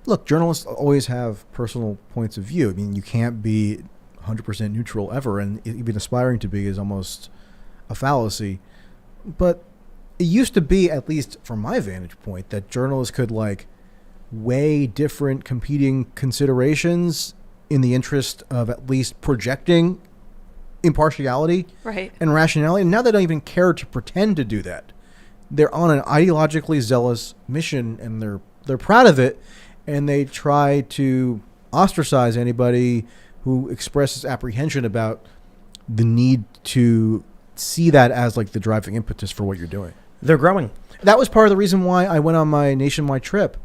look, journalists always have personal points of view. I mean, you can't be 100% neutral ever, and even aspiring to be is almost a fallacy. But it used to be, at least from my vantage point, that journalists could like weigh different competing considerations in the interest of at least projecting impartiality Right. and rationality. And now they don't even care to pretend to do that. They're on an ideologically zealous mission, and they're proud of it, and they try to ostracize anybody who expresses apprehension about the need to see that as like the driving impetus for what you're doing. They're growing. That was part of the reason why I went on my nationwide trip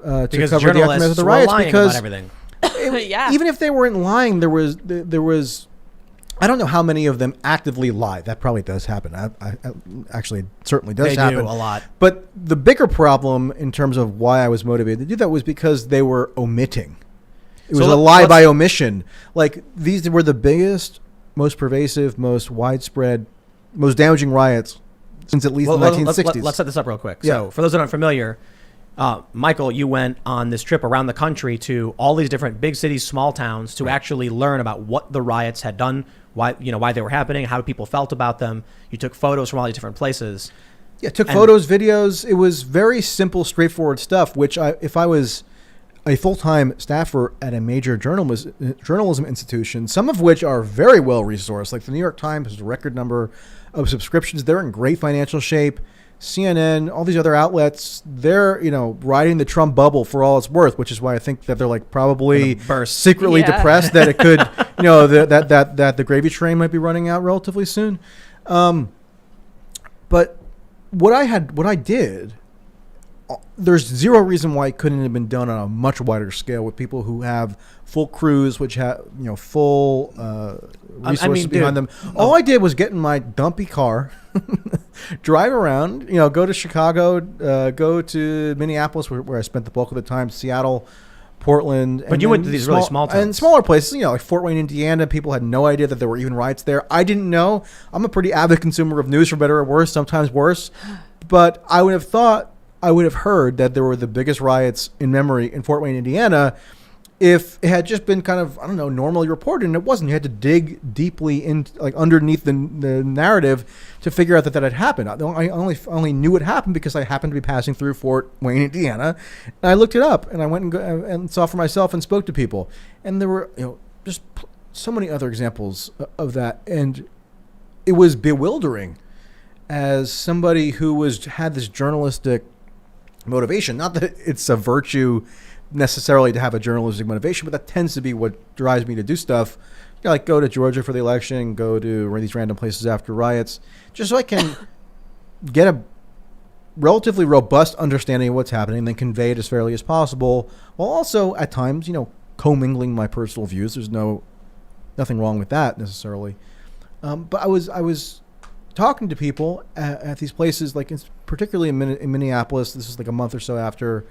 to Because cover the aftermath of journalists the were riots. lying Because about everything. Yeah. even if they weren't lying, there was I don't know how many of them actively lie. That probably does happen. I actually, it certainly does They happen. do a lot. But the bigger problem in terms of why I was motivated to do that was because they were omitting. It was a lie by omission. Like, these were the biggest, most pervasive, most widespread, most damaging riots since at least the 1960s. Let's set this up real quick. Yeah. So for those that aren't familiar, Michael, you went on this trip around the country to all these different big cities, small towns, to actually learn about what the riots had done, why they were happening, how people felt about them. You took photos from all these different places. Yeah, took photos, videos. It was very simple, straightforward stuff, which if I was a full-time staffer at a major journalism institution, some of which are very well resourced, like the New York Times has a record number of subscriptions. They're in great financial shape. CNN, all these other outlets, they're, riding the Trump bubble for all it's worth, which is why I think that they're like probably secretly depressed that it could, that the gravy train might be running out relatively soon. But what I did, there's zero reason why it couldn't have been done on a much wider scale with people who have full crews, which have full resources behind them. All I did was get in my dumpy car, drive around, go to Chicago, go to Minneapolis, where I spent the bulk of the time, Seattle, Portland. But you went to these really small towns. And smaller places, like Fort Wayne, Indiana. People had no idea that there were even riots there. I didn't know. I'm a pretty avid consumer of news, for better or worse, sometimes worse. But I would have heard that there were the biggest riots in memory in Fort Wayne, Indiana, if it had just been kind of, normally reported, and it wasn't. You had to dig deeply in, like, underneath the narrative to figure out that had happened. I only knew it happened because I happened to be passing through Fort Wayne, Indiana, and I looked it up, and I went and saw for myself and spoke to people, and there were just so many other examples of that, and it was bewildering as somebody who had this journalistic motivation. Not that it's a virtue necessarily to have a journalistic motivation, but that tends to be what drives me to do stuff. Like go to Georgia for the election, go to these random places after riots, just so I can get a relatively robust understanding of what's happening and then convey it as fairly as possible, while also at times, commingling my personal views. There's nothing wrong with that necessarily. But I was talking to people at these places, like particularly in Minneapolis. This is like a month or so after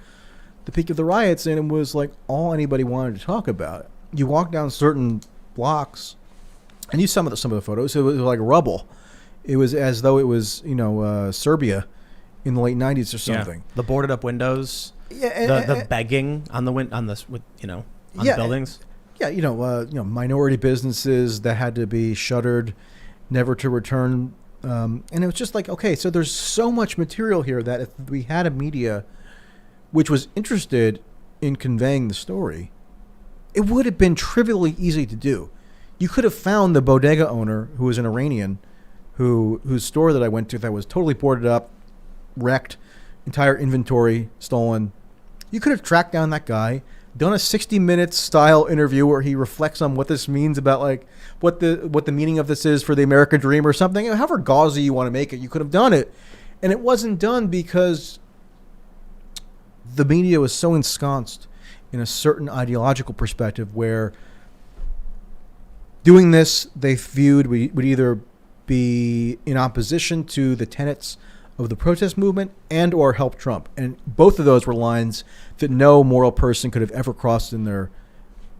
the peak of the riots, and it was like all anybody wanted to talk about. You walk down certain blocks, and you some of the photos. It was like rubble. It was as though it was Serbia in the late '90s or something. Yeah. The boarded up windows. Yeah, the begging on the the buildings. Yeah, minority businesses that had to be shuttered, never to return. And it was just like, okay, so there's so much material here that if we had a media which was interested in conveying the story, it would have been trivially easy to do. You could have found the bodega owner, who was an Iranian, whose store that I went to that was totally boarded up, wrecked, entire inventory stolen. You could have tracked down that guy, done a 60-minute style interview where he reflects on what this means about like what the meaning of this is for the American dream or something. However gauzy you want to make it, you could have done it. And it wasn't done because the media was so ensconced in a certain ideological perspective where doing this they viewed would either be in opposition to the tenets of the protest movement and or help Trump. And both of those were lines that no moral person could have ever crossed in their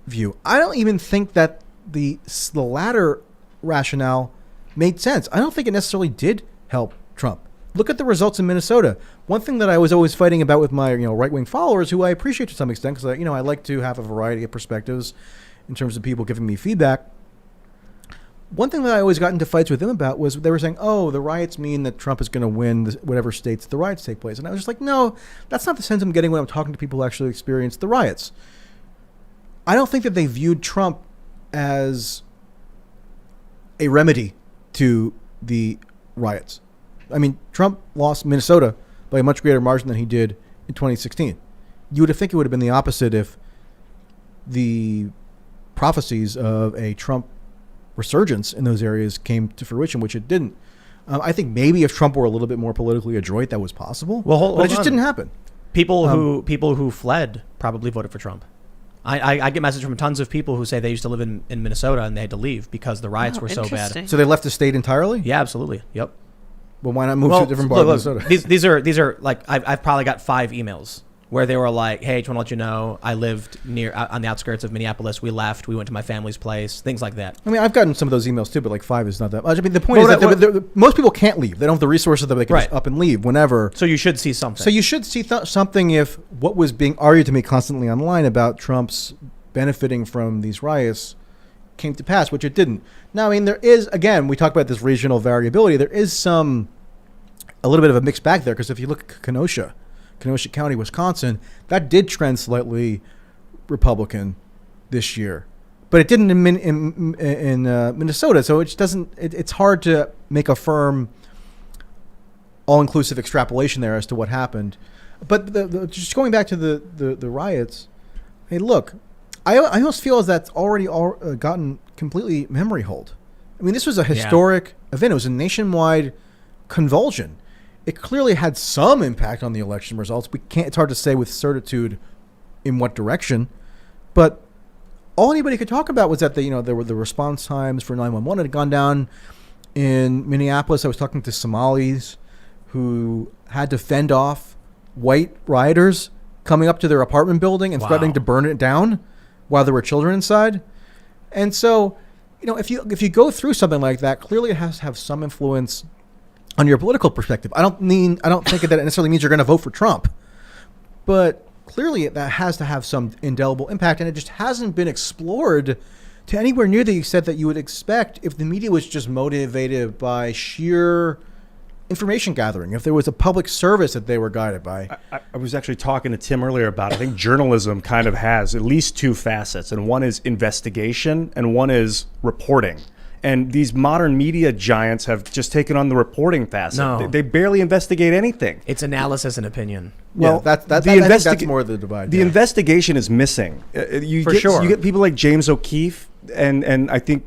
view. I don't even think that the latter rationale made sense. I don't think it necessarily did help Trump. look at the results in Minnesota. One thing that I was always fighting about with my right-wing followers, who I appreciate to some extent, because I like to have a variety of perspectives in terms of people giving me feedback. One thing that I always got into fights with them about was they were saying, oh, the riots mean that Trump is going to win whatever states the riots take place. And I was just like, no, that's not the sense I'm getting when I'm talking to people who actually experienced the riots. I don't think that they viewed Trump as a remedy to the riots. I mean, Trump lost Minnesota by a much greater margin than he did in 2016. You would think it would have been the opposite if the prophecies of a Trump resurgence in those areas came to fruition, which it didn't. I think maybe if Trump were a little bit more politically adroit, that was possible. Well, but it just didn't happen. People who fled probably voted for Trump. I get messages from tons of people who say they used to live in Minnesota and they had to leave because the riots were so bad. So they left the state entirely? Yeah, absolutely. Yep. Well, why not move to a different part of Minnesota? These are like I've probably got 5 emails where they were like, "Hey, just want to let you know, I lived on the outskirts of Minneapolis. We left. We went to my family's place. Things like that." I mean, I've gotten some of those emails too, but like 5 is not that much. I mean, the point is that most people can't leave. They don't have the resources that they can just up and leave whenever. So you should see something. So you should see something if what was being argued to me constantly online about Trump's benefiting from these riots came to pass, which it didn't. Now, I mean, there is, again, we talk about this regional variability. There is a little bit of a mixed bag there, because if you look at Kenosha County, Wisconsin, that did trend slightly Republican this year, but it didn't in Minnesota. So it doesn't. It's hard to make a firm, all-inclusive extrapolation there as to what happened. But just going back to the riots, hey, look, I almost feel as that's already gotten completely memory hold. I mean, this was a historic event. It was a nationwide convulsion. It clearly had some impact on the election results. It's hard to say with certitude in what direction, but all anybody could talk about was that there were the response times for 911 had gone down in Minneapolis. I was talking to Somalis who had to fend off white rioters coming up to their apartment building and threatening to burn it down while there were children inside. And so, if you go through something like that, clearly it has to have some influence on your political perspective. I don't think that it necessarily means you're going to vote for Trump, but clearly that has to have some indelible impact, and it just hasn't been explored to anywhere near the extent that you would expect if the media was just motivated by sheer information gathering, if there was a public service that they were guided by. I was actually talking to Tim earlier about, I think journalism kind of has at least 2 facets, and one is investigation and one is reporting. And these modern media giants have just taken on the reporting facet. No. They barely investigate anything. It's analysis and opinion. Well, I think that's more the divide. The investigation is missing. You get people like James O'Keefe and I think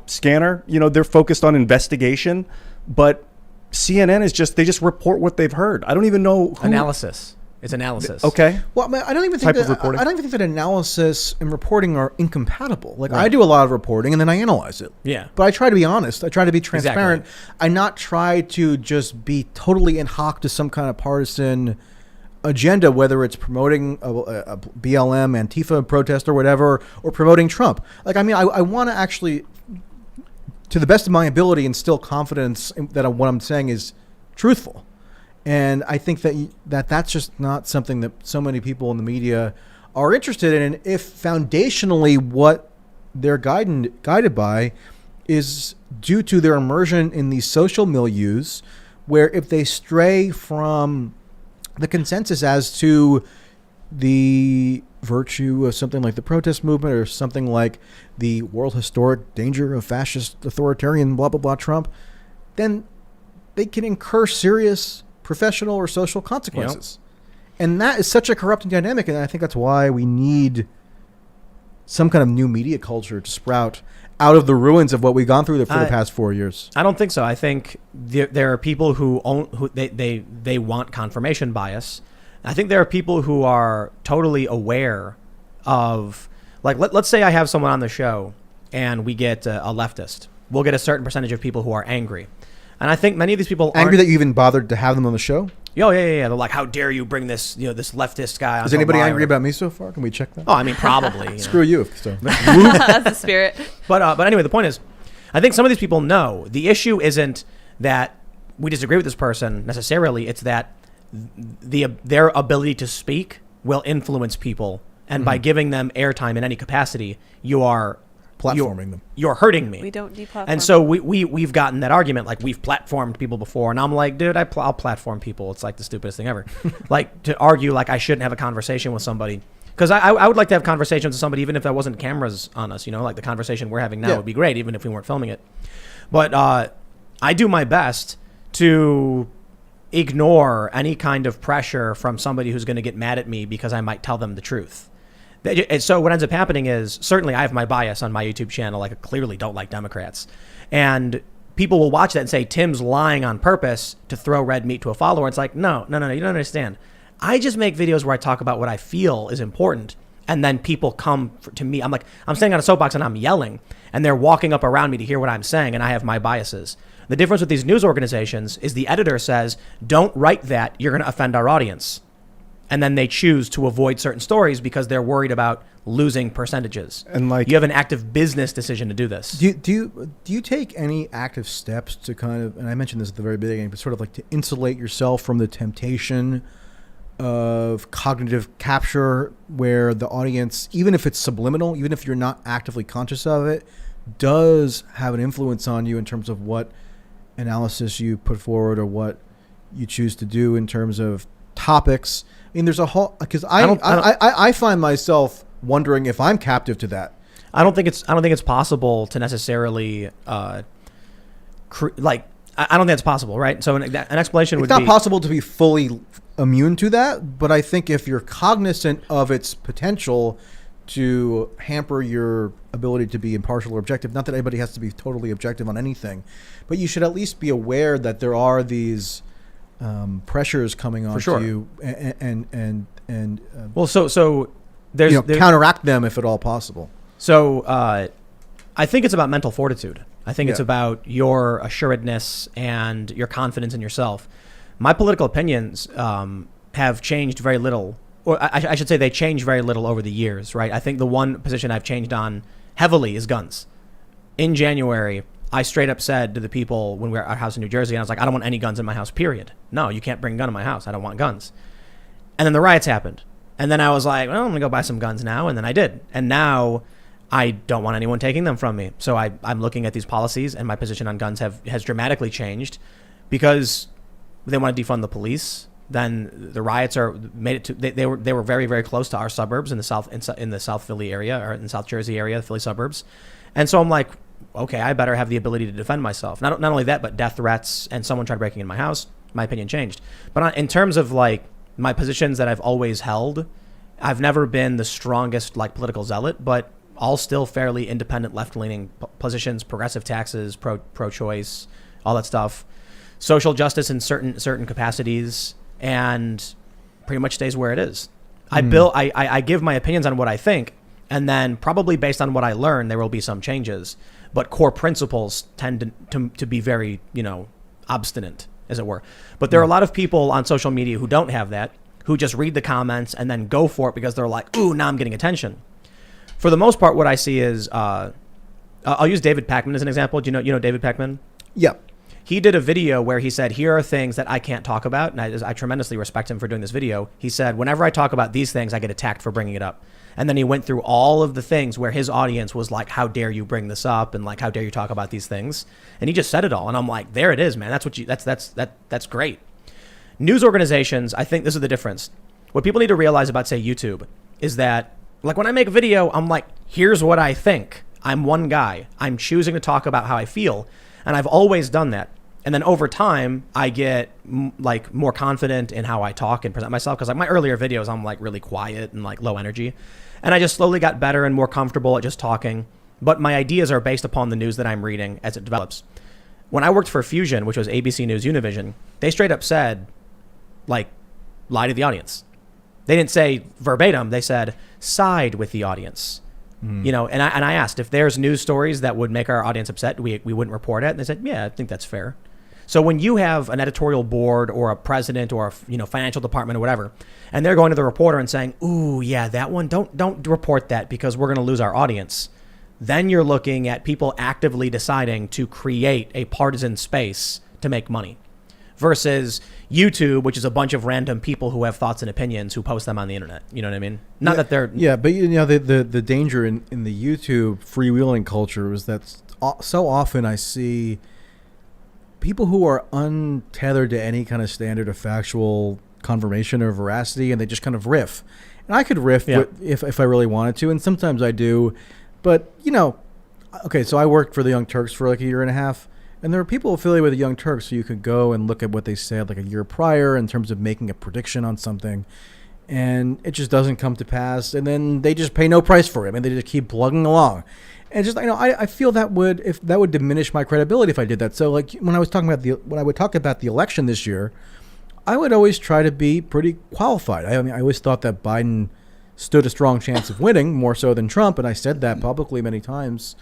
Scanner. They're focused on investigation, but CNN is they just report what they've heard. I don't even know analysis. It's analysis. Okay. Well, I don't even think that analysis and reporting are incompatible. Like, I do a lot of reporting and then I analyze it. Yeah. But I try to be honest. I try to be transparent. Exactly. I not try to just be totally in hoc to some kind of partisan agenda, whether it's promoting a BLM, Antifa protest or whatever, or promoting Trump. Like, I mean, I want to actually, to the best of my ability, instill confidence that what I'm saying is truthful. And I think that's just not something that so many people in the media are interested in. And if foundationally what they're guided by is due to their immersion in these social milieus, where if they stray from the consensus as to the virtue of something like the protest movement or something like the world historic danger of fascist authoritarian blah, blah, blah Trump, then they can incur serious professional or social consequences. Yep. And that is such a corrupting dynamic, and I think that's why we need some kind of new media culture to sprout out of the ruins of what we've gone through for the past 4 years. I don't think so. I think there are people who they want confirmation bias. I think there are people who are totally aware of, like, let's say I have someone on the show and we get a leftist. We'll get a certain percentage of people who are angry. And I think many of these people angry that you even bothered to have them on the show. Oh yeah. They're like, "How dare you bring this leftist guy on?" Is anybody angry about me so far? Can we check that? Oh, I mean, probably. Screw you. So. That's the spirit. But anyway, the point is, I think some of these people know the issue isn't that we disagree with this person necessarily. It's that their ability to speak will influence people. And by giving them airtime in any capacity, you are platforming them. You're hurting me. We don't deplatform. And so we've gotten that argument, like we've platformed people before, and I'm like, dude, I'll platform people. It's like the stupidest thing ever. Like to argue like I shouldn't have a conversation with somebody, because I would like to have conversations with somebody even if there wasn't cameras on us. You know, like the conversation we're having now would be great even if we weren't filming it. But I do my best to ignore any kind of pressure from somebody who's going to get mad at me because I might tell them the truth. And so what ends up happening is, certainly I have my bias on my YouTube channel. Like I clearly don't like Democrats. And people will watch that and say, Tim's lying on purpose to throw red meat to a follower. It's like, no, you don't understand. I just make videos where I talk about what I feel is important. And then people come to me. I'm standing on a soapbox and I'm yelling. And they're walking up around me to hear what I'm saying. And I have my biases. The difference with these news organizations is the editor says, don't write that. You're going to offend our audience. And then they choose to avoid certain stories because they're worried about losing percentages. And like, you have an active business decision to do this. Do you take any active steps to kind of, and I mentioned this at the very beginning, but sort of like to insulate yourself from the temptation of cognitive capture, where the audience, even if it's subliminal, even if you're not actively conscious of it, does have an influence on you in terms of what analysis you put forward or what you choose to do in terms of topics? I mean, there's a whole, because I find myself wondering if I'm captive to that. I don't think it's possible to necessarily I don't think it's possible, right? So an explanation would be, it's not possible to be fully immune to that, but I think if you're cognizant of its potential to hamper your ability to be impartial or objective, not that anybody has to be totally objective on anything, but you should at least be aware that there are these pressures coming on to you, and so there's counteract them if at all possible. So I think it's about mental fortitude. I think it's about your assuredness and your confidence in yourself. My political opinions have changed very little, or I should say they changed very little over the years, right? I think the one position I've changed on heavily is guns. In January, I straight up said to the people when we were at our house in New Jersey, and I was like, I don't want any guns in my house, period. No, you can't bring a gun in my house. I don't want guns. And then the riots happened. And then I was like, well, I'm going to go buy some guns now. And then I did. And now I don't want anyone taking them from me. So I'm looking at these policies, and my position on guns has dramatically changed because they want to defund the police. Then the riots they were very, very close to our suburbs in the South Philly area, or in South Jersey area, the Philly suburbs. And so I'm like, okay, I better have the ability to defend myself. Not only that, but death threats and someone tried breaking in my house, my opinion changed. But in terms of like my positions that I've always held, I've never been the strongest like political zealot, but all still fairly independent, left-leaning positions, progressive taxes, pro-choice, all that stuff, social justice in certain capacities, and pretty much stays where it is. I give my opinions on what I think, and then probably based on what I learn, there will be some changes. But core principles tend to be very, obstinate, as it were. But there are a lot of people on social media who don't have that, who just read the comments and then go for it because they're like, ooh, now I'm getting attention. For the most part, what I see is, I'll use David Pakman as an example. Do you know David Pakman? Yep. He did a video where he said, here are things that I can't talk about. And I tremendously respect him for doing this video. He said, whenever I talk about these things, I get attacked for bringing it up. And then he went through all of the things where his audience was like, how dare you bring this up? And like, how dare you talk about these things? And he just said it all. And I'm like, there it is, man. That's great. News organizations, I think this is the difference. What people need to realize about, say, YouTube is that, like, when I make a video, I'm like, here's what I think. I'm one guy. I'm choosing to talk about how I feel. And I've always done that. And then over time, I get like more confident in how I talk and present myself. Because like my earlier videos, I'm like really quiet and like low energy. And I just slowly got better and more comfortable at just talking. But my ideas are based upon the news that I'm reading as it develops. When I worked for Fusion, which was ABC News Univision, they straight up said, like, lie to the audience. They didn't say verbatim. They said, side with the audience. And I asked if there's news stories that would make our audience upset, we wouldn't report it. And they said, yeah, I think that's fair. So when you have an editorial board or a president or a financial department or whatever, and they're going to the reporter and saying, ooh, yeah, that one, don't report that because we're going to lose our audience. Then you're looking at people actively deciding to create a partisan space to make money. versus YouTube, which is a bunch of random people who have thoughts and opinions who post them on the internet. You know what I mean? Not that they're... Yeah, but the danger in the YouTube freewheeling culture is that so often I see people who are untethered to any kind of standard of factual confirmation or veracity, and they just kind of riff. And I could riff if I really wanted to, and sometimes I do. But, okay, so I worked for the Young Turks for like a year and a half, and there were people affiliated with the Young Turks, so you could go and look at what they said like a year prior in terms of making a prediction on something, and it just doesn't come to pass, and then they just pay no price for it. I mean, they just keep plugging along. And just, I feel that would diminish my credibility if I did that. So like when I would talk about the election this year, I would always try to be pretty qualified. I mean, I always thought that Biden stood a strong chance of winning, more so than Trump, and I said that publicly many times.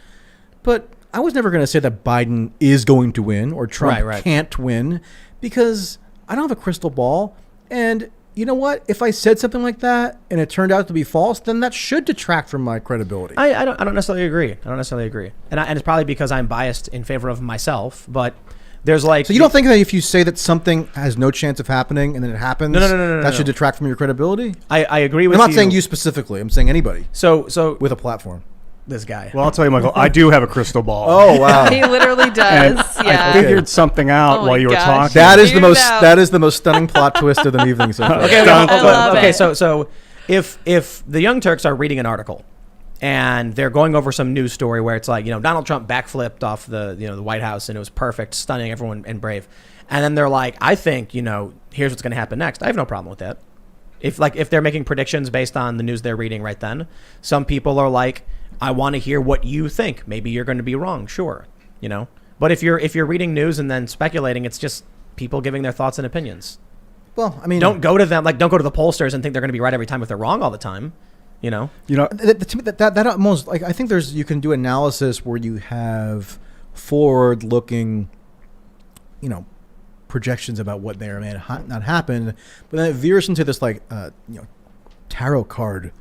But I was never going to say that Biden is going to win or Trump can't win, because I don't have a crystal ball. And you know what? If I said something like that and it turned out to be false, then that should detract from my credibility. I don't necessarily agree. And it's probably because I'm biased in favor of myself, but there's like... So you don't think that if you say that something has no chance of happening and then it happens, that should detract from your credibility? I agree with you. I'm not saying you specifically. I'm saying anybody. So with a platform. This guy. Well, I'll tell you, Michael, I do have a crystal ball. Oh, wow. He literally does. I figured something out while you were talking. That is the most stunning plot twist of the evening so far. Okay, so if the Young Turks are reading an article and they're going over some news story where it's like, Donald Trump backflipped off the White House and it was perfect, stunning, everyone and brave. And then they're like, I think, here's what's going to happen next. I have no problem with that. If they're making predictions based on the news they're reading right then, some people are like, I want to hear what you think. Maybe you're going to be wrong. Sure. But if you're reading news and then speculating, it's just people giving their thoughts and opinions. Well, I mean, don't go to them, don't go to the pollsters and think they're going to be right every time if they're wrong all the time. That almost, I think you can do analysis where you have forward looking, projections about what may or may not happen, but then it veers into this tarot card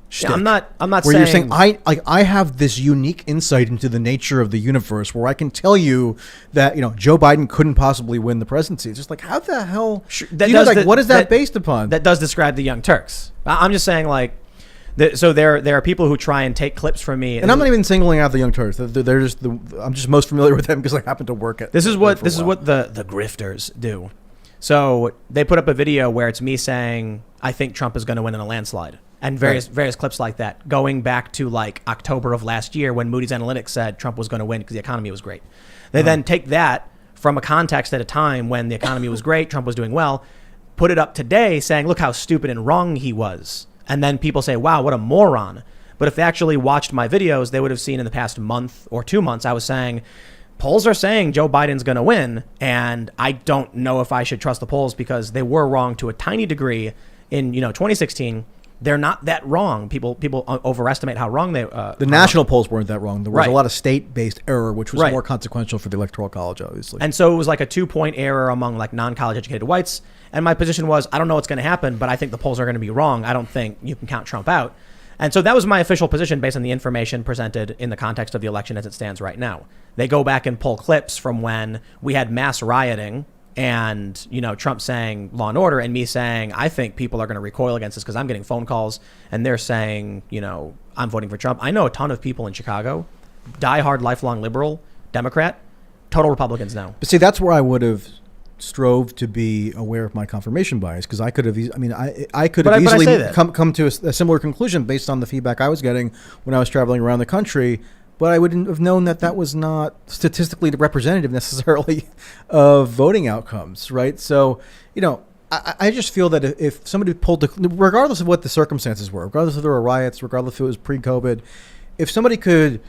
shtick. Yeah, I'm not where saying... you're saying I have this unique insight into the nature of the universe where I can tell you that Joe Biden couldn't possibly win the presidency. It's just like, how the hell? What is that based upon? That does describe the Young Turks. I'm just saying so there are people who try and take clips from me, and I'm not even singling out the Young Turks. They're just I'm just most familiar with them because I happen to work at. This is what the grifters do. So they put up a video where it's me saying I think Trump is going to win in a landslide. And various clips like that, going back to October of last year when Moody's Analytics said Trump was going to win because the economy was great. They then take that from a context at a time when the economy was great, Trump was doing well, put it up today saying, look how stupid and wrong he was. And then people say, wow, what a moron. But if they actually watched my videos, they would have seen in the past month or 2 months, I was saying, polls are saying Joe Biden's going to win. And I don't know if I should trust the polls because they were wrong to a tiny degree in 2016. They're not that wrong. People overestimate how wrong they. The national polls weren't that wrong. There was a lot of state-based error, which was more consequential for the Electoral College, obviously. And so it was like a 2-point error among non-college educated whites. And my position was, I don't know what's going to happen, but I think the polls are going to be wrong. I don't think you can count Trump out. And so that was my official position based on the information presented in the context of the election as it stands right now. They go back and pull clips from when we had mass rioting. And, Trump saying law and order and me saying, I think people are going to recoil against this because I'm getting phone calls and they're saying, I'm voting for Trump. I know a ton of people in Chicago, diehard, lifelong liberal, Democrat, total Republicans now. But see, that's where I would have strove to be aware of my confirmation bias because I could have, I could have easily come to a similar conclusion based on the feedback I was getting when I was traveling around the country. But I wouldn't have known that was not statistically representative necessarily of voting outcomes, right? So, I just feel that if somebody regardless of what the circumstances were, regardless if there were riots, regardless if it was pre-COVID, if somebody could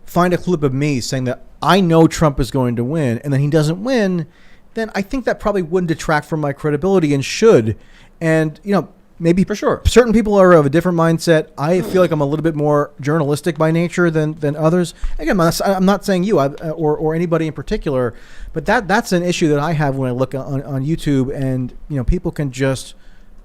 find a clip of me saying that I know Trump is going to win and then he doesn't win, then I think that probably wouldn't detract from my credibility and should. And, maybe for sure certain people are of a different mindset. I feel like I'm a little bit more journalistic by nature than others. Again, I'm not saying you or anybody in particular, but that's an issue that I have when I look on YouTube and people can just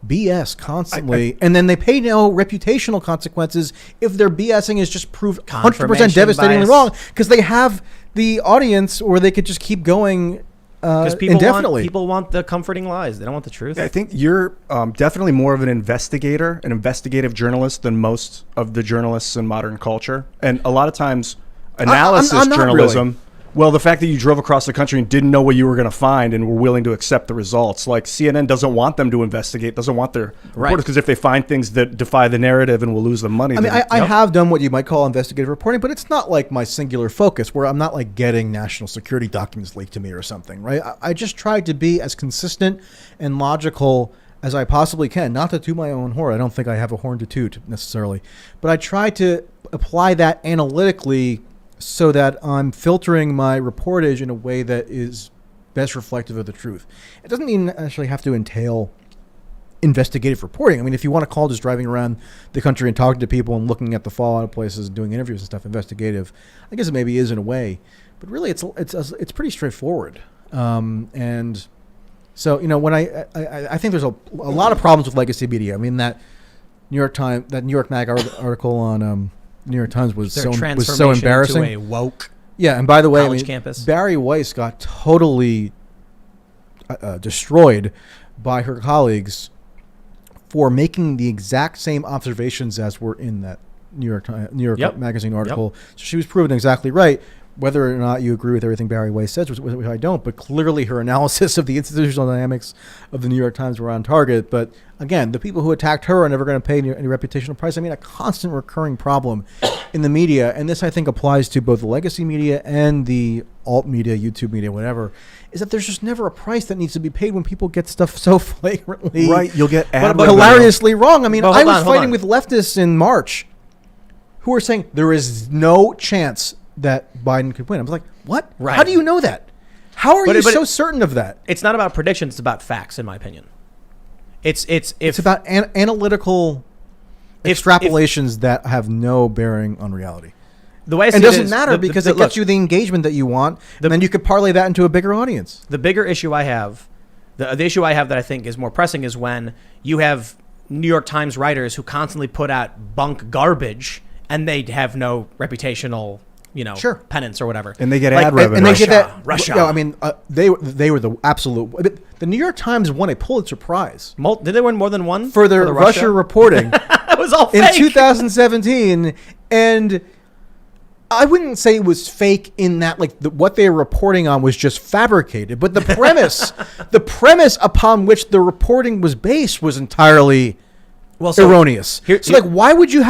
BS constantly, and then they pay no reputational consequences if their BSing is just proved 100% devastatingly wrong because they have the audience, or they could just keep going Because people want the comforting lies. They don't want the truth. Yeah, I think you're definitely more of an investigator, an investigative journalist than most of the journalists in modern culture. And a lot of times, analysis I'm not journalism. really. Well, the fact that you drove across the country and didn't know what you were going to find and were willing to accept the results. Like CNN doesn't want them to investigate, doesn't want their reporters, because if they find things that defy the narrative and will lose them money. I mean, I have done what you might call investigative reporting, but it's not like my singular focus where I'm not like getting national security documents leaked to me or something, right? I just tried to be as consistent and logical as I possibly can. Not to toot my own horn. I don't think I have a horn to toot necessarily, but I try to apply that analytically so that I'm filtering my reportage in a way that is best reflective of the truth. It doesn't even actually have to entail investigative reporting. I mean, if you want to call just driving around the country and talking to people and looking at the fallout of places and doing interviews and stuff investigative, I guess it maybe is in a way. But really, it's pretty straightforward. And so, when I think there's a lot of problems with legacy media. I mean, that New York Mag article on New York Times was so embarrassing. To a woke yeah, and by the way, college campus. Barry Weiss got totally destroyed by her colleagues for making the exact same observations as were in that New York Magazine article. Yep. So she was proven exactly right. Whether or not you agree with everything Barry Weiss says, which I don't, but clearly her analysis of the institutional dynamics of the New York Times were on target. But again, the people who attacked her are never going to pay any reputational price. I mean, a constant recurring problem in the media, and this I think applies to both the legacy media and the alt media, YouTube media, whatever, is that there's just never a price that needs to be paid when people get stuff so flagrantly right. You'll get but hilariously wrong. I mean, I was fighting with leftists in March who were saying there is no chance that Biden could win. I was like, what? Right. How do you know that? How are you so certain of that? It's not about predictions. It's about facts, in my opinion. It's about analytical extrapolations that have no bearing on reality. The way I see it doesn't matter because it gets you the engagement that you want, and then you could parlay that into a bigger audience. The bigger issue I have, the issue I have that I think is more pressing is when you have New York Times writers who constantly put out bunk garbage and they have no reputational penance or whatever, and they get ad revenue. And they get that. Russia. I mean, they were the absolute. The New York Times won a Pulitzer Prize. Did they win more than one for their Russia reporting? It was all fake. In 2017, and I wouldn't say it was fake in that what they were reporting on was just fabricated, but the premise upon which the reporting was based was entirely erroneous. Why would you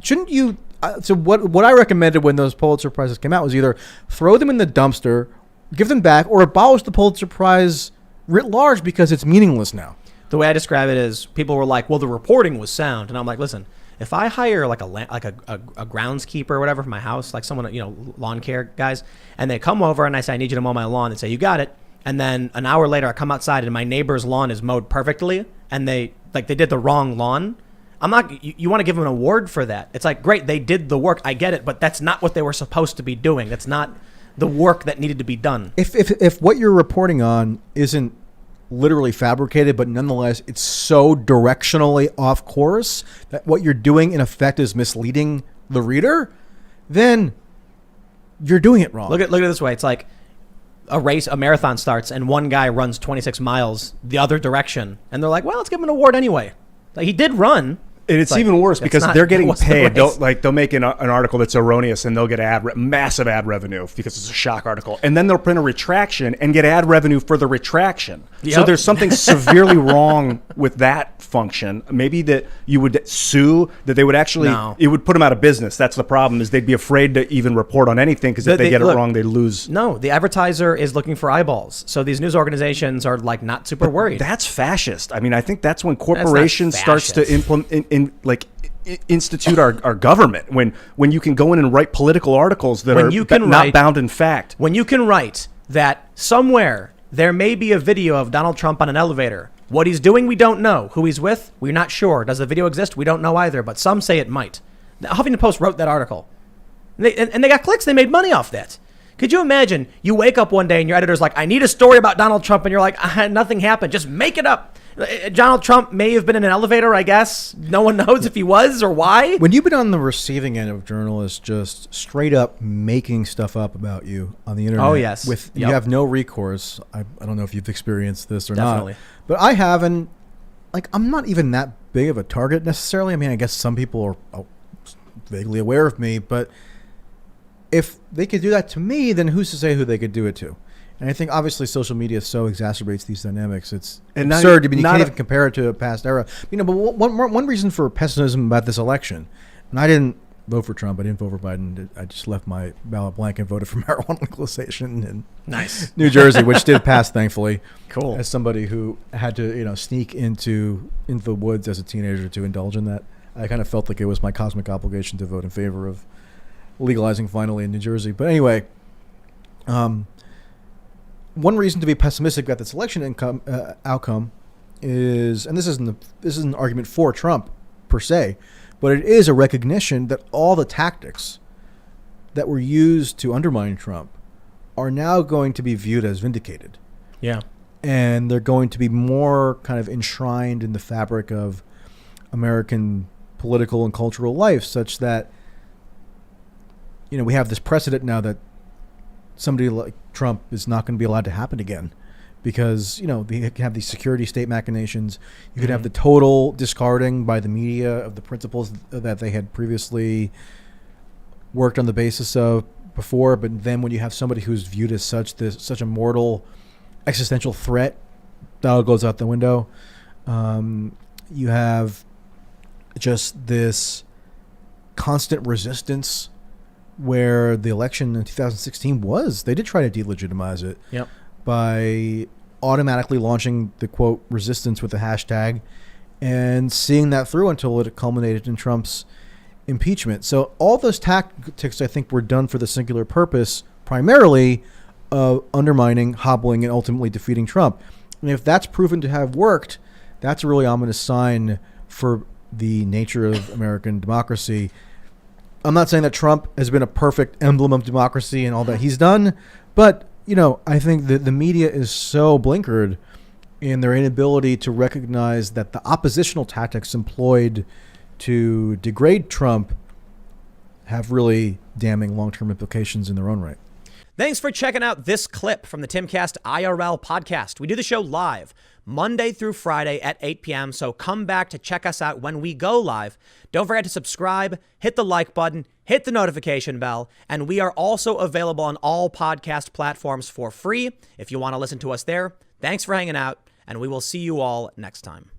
shouldn't you? So what I recommended when those Pulitzer Prizes came out was either throw them in the dumpster, give them back, or abolish the Pulitzer Prize writ large because it's meaningless now. The way I describe it is people were like, well, the reporting was sound. And I'm like, listen, if I hire like a groundskeeper or whatever for my house, like someone, lawn care guys, and they come over and I say, I need you to mow my lawn, and say, you got it. And then an hour later I come outside and my neighbor's lawn is mowed perfectly and they did the wrong lawn. I'm not. You want to give them an award for that? It's like, great, they did the work. I get it, but that's not what they were supposed to be doing. That's not the work that needed to be done. If what you're reporting on isn't literally fabricated, but nonetheless it's so directionally off course that what you're doing in effect is misleading the reader, then you're doing it wrong. Look at it this way. It's like a marathon starts and one guy runs 26 miles the other direction, and they're like, well, let's give him an award anyway. Like, he did run. And it's even worse because they're getting paid. They'll make an article that's erroneous and they'll get massive ad revenue because it's a shock article. And then they'll print a retraction and get ad revenue for the retraction. Yep. So there's something severely wrong with that function. Maybe that you would sue, that they would actually, it would put them out of business. That's the problem, is they'd be afraid to even report on anything because if they get it wrong, they lose. No, the advertiser is looking for eyeballs. So these news organizations are not super worried. That's fascist. I mean, I think that's when corporations starts to institute our government, when you can go in and write political articles that are not bound in fact. When you can write that somewhere there may be a video of Donald Trump on an elevator. What he's doing, we don't know. Who he's with, we're not sure. Does the video exist? We don't know either, but some say it might. The Huffington Post wrote that article. And they got clicks. They made money off that. Could you imagine you wake up one day and your editor's like, I need a story about Donald Trump, and you're like, nothing happened. Just make it up. Donald Trump may have been in an elevator, I guess. No one knows if he was or why. When you've been on the receiving end of journalists just straight up making stuff up about you on the internet. Oh, yes. You have no recourse. I don't know if you've experienced this or Definitely. not. But I haven't. Like, I'm not even that big of a target necessarily. I mean, I guess some people are vaguely aware of me. But if they could do that to me, then who's to say who they could do it to? And I think obviously social media so exacerbates these dynamics. It's absurd. I mean, you can't even compare it to a past era. But one reason for pessimism about this election, and I didn't vote for Trump. I didn't vote for Biden. I just left my ballot blank and voted for marijuana legalization in New Jersey, which did pass, thankfully. Cool. As somebody who had to sneak into the woods as a teenager to indulge in that, I kind of felt like it was my cosmic obligation to vote in favor of legalizing finally in New Jersey. But anyway, one reason to be pessimistic about this election outcome is, and this isn't an argument for Trump per se, but it is a recognition that all the tactics that were used to undermine Trump are now going to be viewed as vindicated. Yeah. And they're going to be more kind of enshrined in the fabric of American political and cultural life, such that, we have this precedent now that somebody like Trump is not going to be allowed to happen again, because you can have these security state machinations. You could have the total discarding by the media of the principles that they had previously worked on the basis of before. But then when you have somebody who's viewed as such a mortal existential threat, that all goes out the window. You have just this constant resistance, where the election in 2016 they did try to delegitimize it. Yep. By automatically launching the quote resistance with the hashtag and seeing that through until it culminated in Trump's impeachment. So all those tactics, I think, were done for the singular purpose primarily of undermining, hobbling, and ultimately defeating Trump. And if that's proven to have worked, that's a really ominous sign for the nature of American democracy. I'm not saying that Trump has been a perfect emblem of democracy and all that he's done, but, I think that the media is so blinkered in their inability to recognize that the oppositional tactics employed to degrade Trump have really damning long-term implications in their own right. Thanks for checking out this clip from the Timcast IRL podcast. We do the show live Monday through Friday at 8 p.m., so come back to check us out when we go live. Don't forget to subscribe, hit the like button, hit the notification bell, and we are also available on all podcast platforms for free if you want to listen to us there. Thanks for hanging out, and we will see you all next time.